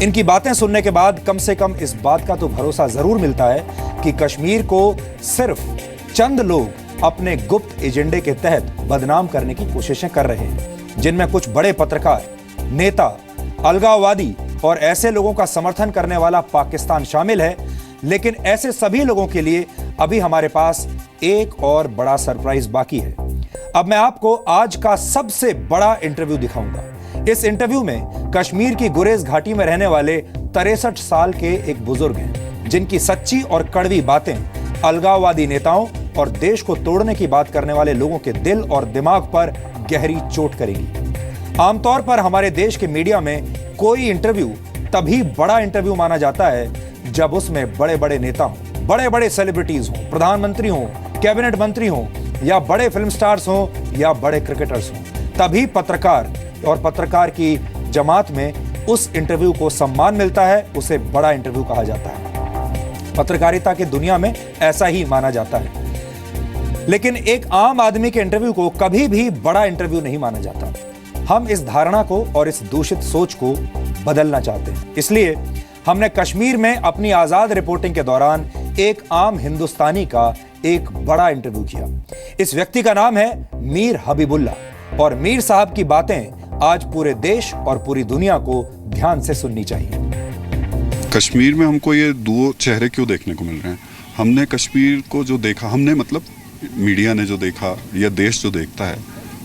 इनकी बातें सुनने के बाद कम से कम इस बात का तो भरोसा जरूर मिलता है कि कश्मीर को सिर्फ चंद लोग अपने गुप्त एजेंडे के तहत बदनाम करने की कोशिशें कर रहे हैं, जिनमें कुछ बड़े पत्रकार, नेता, अलगाववादी और ऐसे लोगों का समर्थन करने वाला पाकिस्तान शामिल है। लेकिन ऐसे सभी लोगों के लिए अभी हमारे पास एक और बड़ा सरप्राइज बाकी है। अब मैं आपको आज का सबसे बड़ा इंटरव्यू दिखाऊंगा। इस इंटरव्यू में कश्मीर की गुरेज घाटी में रहने वाले 63 साल के एक बुजुर्ग हैं, जिनकी सच्ची और कड़वी बातें अलगाववादी नेताओं और देश को तोड़ने की बात करने वाले लोगों के दिल और दिमाग पर गहरी चोट करेगी। आमतौर पर हमारे देश के मीडिया में कोई इंटरव्यू तभी बड़ा इंटरव्यू माना जाता है जब उसमें बड़े बड़े नेता हों, बड़े बड़े सेलिब्रिटीज हों, प्रधानमंत्री हों, कैबिनेट मंत्री हों, या बड़े फिल्म स्टार्स हों, या बड़े क्रिकेटर्स हों। तभी पत्रकार और पत्रकार की जमात में उस इंटरव्यू को सम्मान मिलता है, उसे बड़ा इंटरव्यू कहा जाता है। पत्रकारिता की दुनिया में ऐसा ही माना जाता है। लेकिन एक आम आदमी के इंटरव्यू को कभी भी बड़ा इंटरव्यू नहीं माना जाता। हम इस धारणा को और इस दूषित सोच को बदलना चाहते हैं। इसलिए हमने कश्मीर में अपनी आजाद रिपोर्टिंग के दौरान एक आम हिंदुस्तानी का एक बड़ा इंटरव्यू किया। इस व्यक्ति का नाम है मीर हबीबुल्ला, और मीर साहब की बातें आज पूरे देश और पूरी दुनिया को ध्यान से सुननी चाहिए। कश्मीर में हमको ये दो चेहरे क्यों देखने को मिल रहे हैं? हमने कश्मीर को जो देखा, हमने मतलब मीडिया ने जो देखा या देश जो देखता है,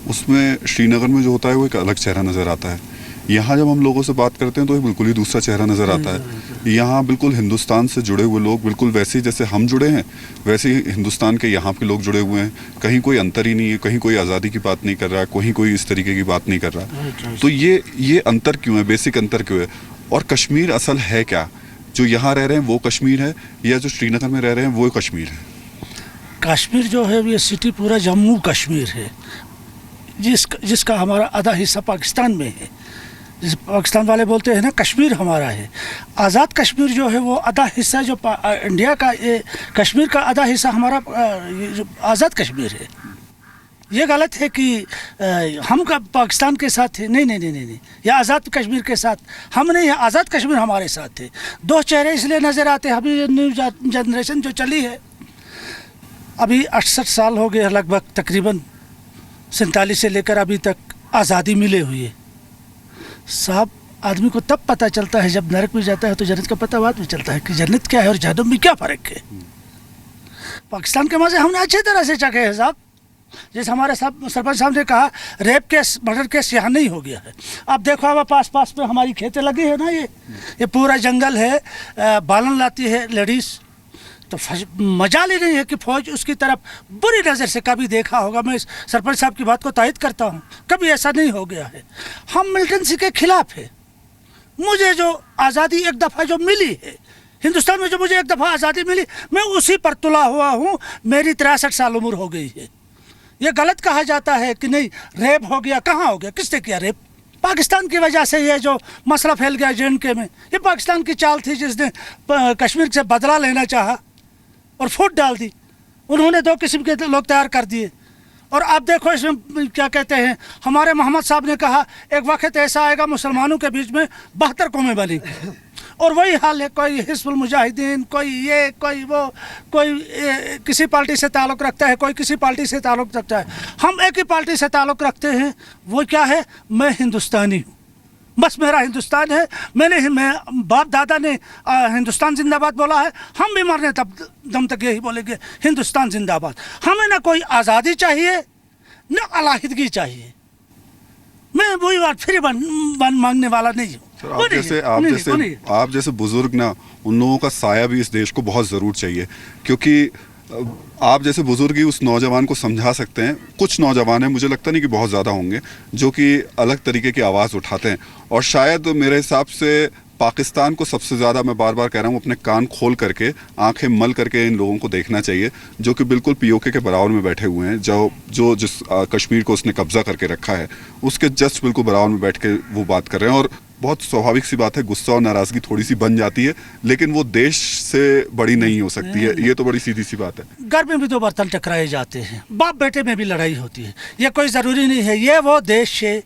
उसमें श्रीनगर में जो होता है वो एक अलग चेहरा नजर आता है। यहाँ जब हम लोगों से बात करते हैं तो एक बिल्कुल ही दूसरा चेहरा नजर आता है। यहाँ बिल्कुल हिंदुस्तान से जुड़े हुए लोग, बिल्कुल वैसे जैसे हम जुड़े हैं वैसे ही हिंदुस्तान के यहाँ के लोग जुड़े हुए हैं। कहीं कोई अंतर ही नहीं है, कहीं कोई आज़ादी की बात नहीं कर रहा है, कहीं कोई इस तरीके की बात नहीं कर रहा। तो ये अंतर क्यों है? बेसिक अंतर क्यों है? और कश्मीर असल है क्या? जो यहाँ रह रहे हैं वो कश्मीर है, या जो श्रीनगर में रह रहे हैं वो कश्मीर है? कश्मीर जो है ये सिटी पूरा जम्मू कश्मीर है, जिसका हमारा आधा हिस्सा पाकिस्तान में है। जिस पाकिस्तान वाले बोलते हैं ना कश्मीर हमारा है। आज़ाद कश्मीर जो है वो आधा हिस्सा, जो इंडिया का ये कश्मीर का आधा हिस्सा हमारा आज़ाद कश्मीर है। ये गलत है कि हम का पाकिस्तान के साथ है। नहीं, या आज़ाद कश्मीर के साथ हम नहीं है, आज़ाद कश्मीर हमारे साथ है। दो चेहरे इसलिए नज़र आते हैं। अभी न्यू जनरेशन जो चली है, अभी 68 साल हो गए लगभग, तकरीबन 47 से लेकर अभी तक आज़ादी मिले हुई है। साहब, आदमी को तब पता चलता है जब नरक में जाता है तो जन्नत का पता बाद में चलता है कि जन्नत क्या है और जहन्नम में क्या फ़र्क है। पाकिस्तान के मज़े हमने अच्छी तरह से चखे हैं साहब। जैसे हमारे सरपंच साहब ने कहा, रेप केस, मर्डर केस यहाँ नहीं हो गया है। आप देखो, अब पास में हमारी खेतें लगी है ना, ये पूरा जंगल है, बालन लाती है लेडीज़, तो मजाल ही नहीं है कि फौज उसकी तरफ बुरी नज़र से कभी देखा होगा। मैं सरपंच साहब की बात को तायद करता हूँ, कभी ऐसा नहीं हो गया है। हम मिलिटेंसी के खिलाफ है। मुझे जो आज़ादी एक दफ़ा जो मिली है हिंदुस्तान में, जो मुझे एक दफ़ा आज़ादी मिली, मैं उसी पर तुला हुआ हूँ। मेरी 63 साल उम्र हो गई है। ये गलत कहा जाता है कि नहीं रेप हो गया। कहाँ हो गया? किसने किया रेप? पाकिस्तान की वजह से ये जो मसला फैल गया J&K में, ये पाकिस्तान की चाल थी, जिसने कश्मीर से बदला लेना चाहा और फूट डाल दी। उन्होंने दो किस्म के लोग तैयार कर दिए। और आप देखो इसमें क्या कहते हैं, हमारे मोहम्मद साहब ने कहा एक वक्त ऐसा आएगा मुसलमानों के बीच में 72 कौमें बनेंगी, और वही हाल है। कोई हिज़्बुल मुजाहिदीन, कोई ये, कोई वो, कोई किसी पार्टी से ताल्लुक़ रखता है, कोई किसी पार्टी से ताल्लुक़ रखता है। हम एक ही पार्टी से ताल्लुक़ रखते हैं, वो क्या है, मैं हिंदुस्तानी हूँ, बस मेरा हिंदुस्तान है। मैं बाप दादा ने हिंदुस्तान जिंदाबाद बोला है, हम भी मरने तब दम तक यही बोलेंगे, हिंदुस्तान जिंदाबाद। हमें ना कोई आज़ादी चाहिए, ना अलहदगी चाहिए। मैं वही बात फिर मांगने वाला नहीं हूँ। आप जैसे बुजुर्ग ना, उन लोगों का साया भी इस देश को बहुत ज़रूर चाहिए, क्योंकि आप जैसे बुजुर्ग ही उस नौजवान को समझा सकते हैं। कुछ नौजवान हैं, मुझे लगता नहीं कि बहुत ज़्यादा होंगे, जो कि अलग तरीके की आवाज़ उठाते हैं। और शायद मेरे हिसाब से पाकिस्तान को सबसे ज़्यादा, मैं बार बार कह रहा हूँ, अपने कान खोल करके, आंखें मल करके इन लोगों को देखना चाहिए, जो कि बिल्कुल POK के बराबर में बैठे हुए हैं। जिस कश्मीर को उसने कब्जा करके रखा है, उसके जस्ट बिल्कुल बराबर में बैठ के वो बात कर रहे हैं। और बहुत स्वाभाविक सी बात है, गुस्सा और नाराज़गी थोड़ी सी बन जाती है, लेकिन वो देश से बड़ी नहीं हो सकती है। ये तो बड़ी सीधी सी बात है। घर में भी दो बर्तन टकराए जाते हैं, बाप बेटे में भी लड़ाई होती है। ये कोई ज़रूरी नहीं है। ये वो देश है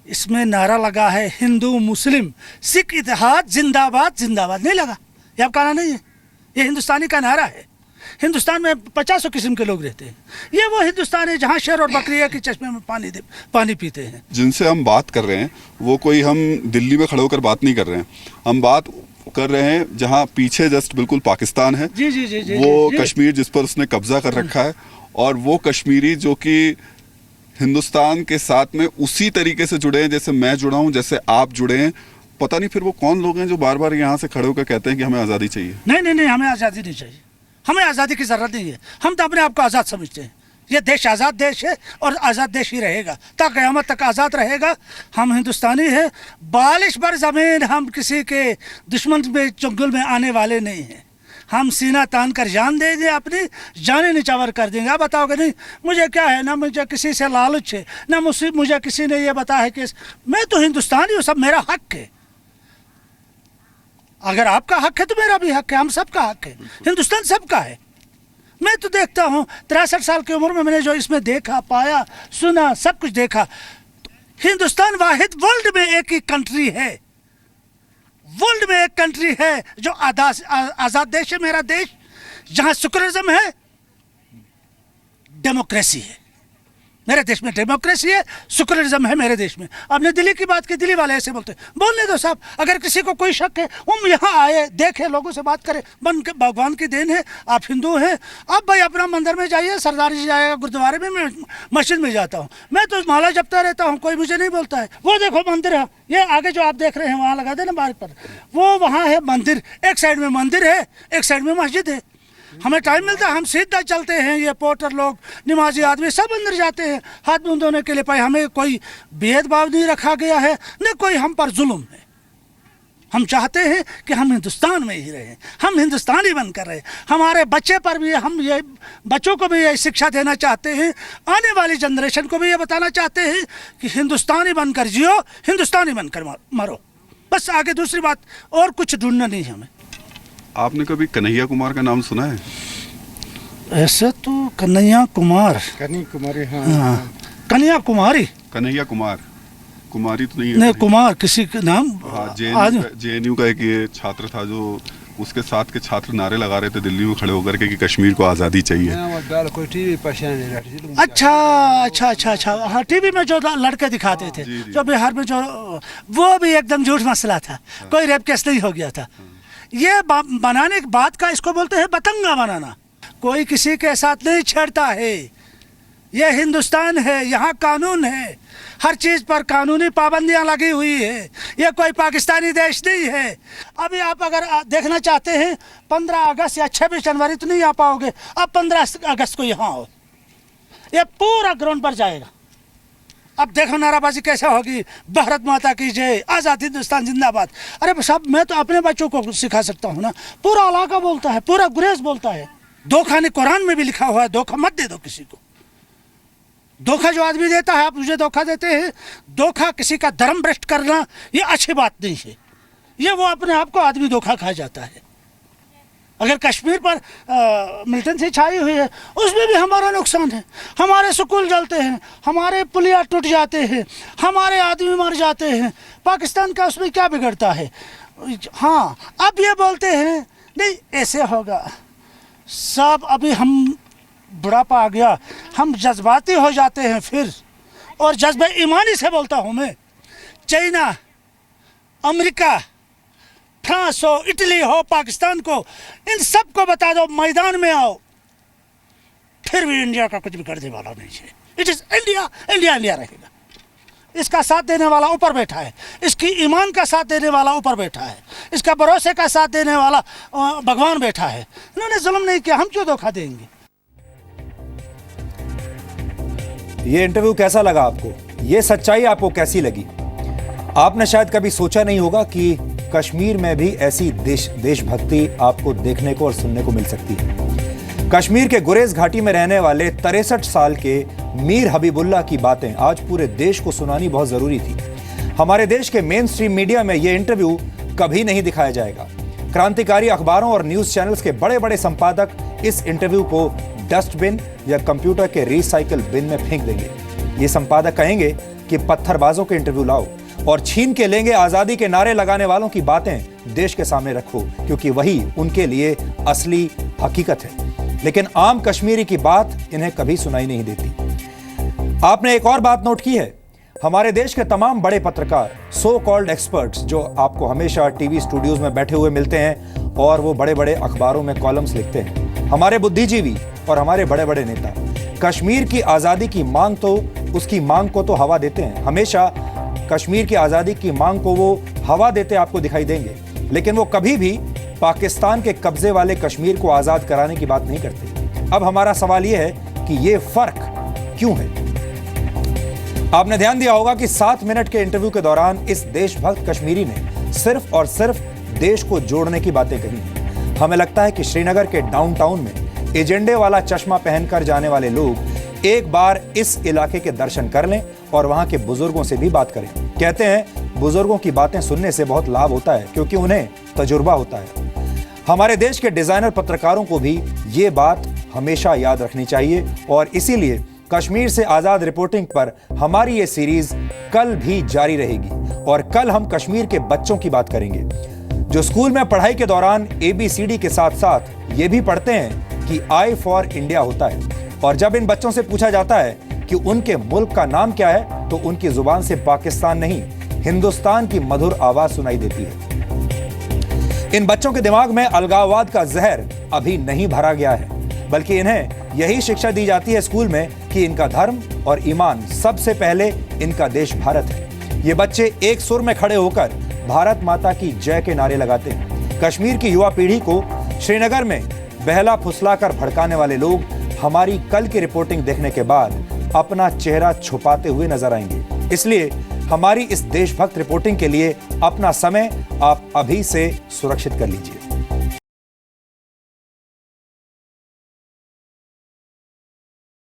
इसमें नारा लगा है हिंदू मुस्लिम सिख इतिहाद जिंदाबाद जिंदाबाद, नहीं लगा। ये अब कहना नहीं है, ये हिंदुस्तानी का नारा है। हिंदुस्तान में 50 किस्म के लोग रहते हैं। ये वो हिंदुस्तान है जहाँ शेर और बकरिया के चश्मे में पानी पीते हैं। जिनसे हम बात कर रहे हैं वो कोई हम दिल्ली में खड़े होकर बात नहीं कर रहे हैं, हम बात कर रहे हैं जहाँ पीछे जस्ट बिल्कुल पाकिस्तान है। जी जी जी जी वो जी, कश्मीर जिस पर उसने कब्जा कर रखा है, और वो कश्मीरी जो कि हिंदुस्तान के साथ में उसी तरीके से जुड़े हैं जैसे मैं जुड़ा हूँ, जैसे आप जुड़े हैं। पता नहीं फिर वो कौन लोग हैं जो बार बार यहाँ से खड़े होकर कहते हैं कि हमें आज़ादी चाहिए। नहीं नहीं नहीं, हमें आज़ादी नहीं चाहिए, हमें आज़ादी की ज़रूरत नहीं है। हम तो अपने आप को आज़ाद समझते हैं। ये देश आज़ाद देश है और आज़ाद देश ही रहेगा, ता क़यामत तक आज़ाद रहेगा। हम हिंदुस्तानी हैं, बालिश बर ज़मीन हम किसी के दुश्मन में चंगुल में आने वाले नहीं हैं। हम सीना तान कर जान देंगे, अपनी जाने निचावर कर देंगे। आप बताओगे नहीं मुझे क्या है, ना मुझे किसी से लालच है, ना मुझे किसी ने ये बताया है कि मैं तो हिंदुस्तानी हूँ, सब मेरा हक है। अगर आपका हक है तो मेरा भी हक है, हम सबका हक है। हिंदुस्तान सबका है। मैं तो देखता हूँ 63 साल की उम्र में मैंने जो इसमें देखा, पाया, सुना, सब कुछ देखा। हिंदुस्तान वाहिद वर्ल्ड में एक ही कंट्री है, वर्ल्ड में एक कंट्री है जो आज़ाद देश है, मेरा देश, जहाँ सेकुलरिज्म है, डेमोक्रेसी है। मेरे देश में डेमोक्रेसी है, सेकुलरिज्म है मेरे देश में। आपने दिल्ली की बात की, दिल्ली वाले ऐसे बोलते हैं, बोलने दो साहब। अगर किसी को कोई शक है हम यहाँ आए, देखे, लोगों से बात करें, भगवान की देन है। आप हिंदू हैं, आप भाई अपना मंदिर में जाइए, सरदार जी जाएगा गुरुद्वारे में, मैं मस्जिद में जाता हूँ, मैं तो माला जपता रहता हूँ, कोई मुझे नहीं बोलता है। वो देखो मंदिर है, ये आगे जो आप देख रहे हैं वहाँ लगा देना बाइक पर, वो वहाँ है मंदिर। एक साइड में मंदिर है, एक साइड में मस्जिद है। हमें टाइम मिलता है हम सीधा चलते हैं, ये पोर्टर लोग, नमाजी आदमी सब अंदर जाते हैं हाथ मुंह धोने के लिए। भाई हमें कोई भेदभाव नहीं रखा गया है, न कोई हम पर जुल्म है। हम चाहते हैं कि हम हिंदुस्तान में ही रहें, हम हिंदुस्तानी बनकर रहें। हमारे बच्चे पर भी हम ये बच्चों को भी ये शिक्षा देना चाहते हैं, आने वाली जनरेशन को भी ये बताना चाहते हैं कि हिंदुस्तानी बनकर जियो, हिंदुस्तानी बनकर मरो। बस आगे दूसरी बात और कुछ ढूंढना नहीं है हमें। आपने कभी कन्हैया कुमार का नाम सुना है? ऐसे तो कन्हैया कुमार, कन्याकुमारी, हाँ, कन्याकुमारी, कन्हैया कुमार, कुमारी तो नहीं है। नहीं, कुमार किसी के नाम। हाँ, आज जेएनयू का एक ये छात्र था जो उसके साथ के छात्र नारे लगा रहे थे दिल्ली में खड़े होकर के कि कश्मीर को आज़ादी चाहिए। अच्छा अच्छा अच्छा अच्छा, हाँ, टीवी में जो लड़के दिखाते थे, जो बिहार में जो, वो भी एकदम झूठ मसला था, कोई रेप केस नहीं हो गया था। ये बनाने की बात का इसको बोलते हैं बतंगा बनाना। कोई किसी के साथ नहीं छेड़ता है, ये हिंदुस्तान है, यहाँ कानून है, हर चीज़ पर कानूनी पाबंदियाँ लगी हुई है। ये कोई पाकिस्तानी देश नहीं है। अभी आप अगर देखना चाहते हैं 15 अगस्त या 26 जनवरी तो नहीं आ पाओगे, अब 15 अगस्त को यहाँ हो, ये पूरा ग्राउंड पर जाएगा। अब देखो नाराबाजी कैसे होगी, भारत माता की जय, आज़ाद हिंदुस्तान जिंदाबाद। अरे साहब मैं तो अपने बच्चों को सिखा सकता हूँ ना, पूरा इलाका बोलता है, पूरा गुरेज बोलता है। धोखा ने कुरान में भी लिखा हुआ है, धोखा मत दे दो किसी को। धोखा जो आदमी देता है, आप मुझे धोखा देते हैं, धोखा किसी का धर्म भ्रष्ट करना ये अच्छी बात नहीं है। ये वो अपने आप को आदमी धोखा खा जाता है। अगर कश्मीर पर मिलिटेंसी छाई हुई है, उसमें भी हमारा नुकसान है। हमारे स्कूल जलते हैं, हमारे पुलिया टूट जाते हैं, हमारे आदमी मर जाते हैं। पाकिस्तान का उसमें क्या बिगड़ता है? हाँ, अब ये बोलते हैं नहीं ऐसे होगा सब। अभी हम बुढ़ापा आ गया, हम जज्बाती हो जाते हैं फिर, और जज्बे ईमानी से बोलता हूँ मैं। चाइना, अमेरिका, फ्रांस हो, इटली हो, पाकिस्तान को, इन सब को बता दो मैदान में आओ, फिर भी इंडिया का कुछ बिगड़ने वाला नहीं है। It is India, India India रहेगा। इसका साथ देने वाला ऊपर बैठा है, इसकी ईमान का साथ देने वाला ऊपर बैठा है, इसका भरोसे का साथ देने वाला भगवान बैठा है। इन्होंने जुल्म नहीं किया, हम क्यों धोखा देंगे? ये इंटरव्यू कैसा लगा आपको? ये सच्चाई आपको कैसी लगी? आपने शायद कभी सोचा नहीं होगा कि कश्मीर में भी ऐसी देशभक्ति आपको देखने को और सुनने को मिल सकती है। कश्मीर के गुरेज घाटी में रहने वाले 63 साल के मीर हबीबुल्लाह की बातें आज पूरे देश को सुनानी बहुत जरूरी थी। हमारे देश के मेन स्ट्रीम मीडिया में यह इंटरव्यू कभी नहीं दिखाया जाएगा। क्रांतिकारी अखबारों और न्यूज चैनल्स के बड़े बड़े संपादक इस इंटरव्यू को डस्टबिन या कंप्यूटर के रिसाइकल बिन में फेंक देंगे। ये संपादक कहेंगे कि पत्थरबाजों के इंटरव्यू लाओ और छीन के लेंगे आजादी के नारे लगाने वालों की बातें देश के सामने रखो, क्योंकि वही उनके लिए असली हकीकत है। लेकिन आम कश्मीरी की बात इन्हें कभी सुनाई नहीं देती। आपने एक और बात नोट की है, हमारे देश के तमाम बड़े पत्रकार, सो कॉल्ड एक्सपर्ट्स, जो आपको हमेशा टीवी स्टूडियोज में बैठे हुए मिलते हैं और वो बड़े बड़े अखबारों में कॉलम्स लिखते हैं, हमारे बुद्धिजीवी और हमारे बड़े बड़े नेता कश्मीर की आजादी की मांग तो उसकी मांग को तो हवा देते हैं। हमेशा कश्मीर की आजादी की मांग को वो हवा देते आपको दिखाई देंगे, लेकिन वो कभी भी पाकिस्तान के कब्जे वाले कश्मीर को आजाद कराने की बात नहीं करते। अब हमारा सवाल यह है कि ये फर्क क्यों है? आपने ध्यान दिया होगा कि 7 मिनट के इंटरव्यू के दौरान इस देशभक्त कश्मीरी ने सिर्फ और सिर्फ देश को जोड़ने की बातें कही। हमें लगता है कि श्रीनगर के डाउनटाउन में एजेंडे वाला चश्मा पहनकर जाने वाले लोग एक बार इस इलाके के दर्शन कर लें और वहां के बुजुर्गों से भी बात करें। कहते हैं बुजुर्गों की बातें सुनने से बहुत लाभ होता है, क्योंकि उन्हें तजुर्बा होता है। हमारे देश के डिजाइनर पत्रकारों को भी ये बात हमेशा याद रखनी चाहिए और इसीलिए कश्मीर से आजाद रिपोर्टिंग पर हमारी ये सीरीज कल भी जारी रहेगी और कल हम कश्मीर के बच्चों की बात करेंगे जो स्कूल में पढ़ाई के दौरान ABCD के साथ साथ ये भी पढ़ते हैं कि I फॉर इंडिया होता है। और जब इन बच्चों से पूछा जाता है कि उनके मुल्क का नाम क्या है, तो उनकी जुबान से पाकिस्तान नहीं, हिंदुस्तान की मधुर आवाज सुनाई देती है। इन बच्चों के दिमाग में अलगाववाद का जहर अभी नहीं भरा गया है, बल्कि इन्हें यही शिक्षा दी जाती है स्कूल में कि इनका धर्म और ईमान सबसे पहले, इनका देश भारत है। ये बच्चे एक सुर में खड़े होकर भारत माता की जय के नारे लगाते हैं। कश्मीर की युवा पीढ़ी को श्रीनगर में बहला फुसलाकर भड़काने वाले लोग हमारी कल की रिपोर्टिंग देखने के बाद अपना चेहरा छुपाते हुए नजर आएंगे। इसलिए हमारी इस देशभक्त रिपोर्टिंग के लिए अपना समय आप अभी से सुरक्षित कर लीजिए।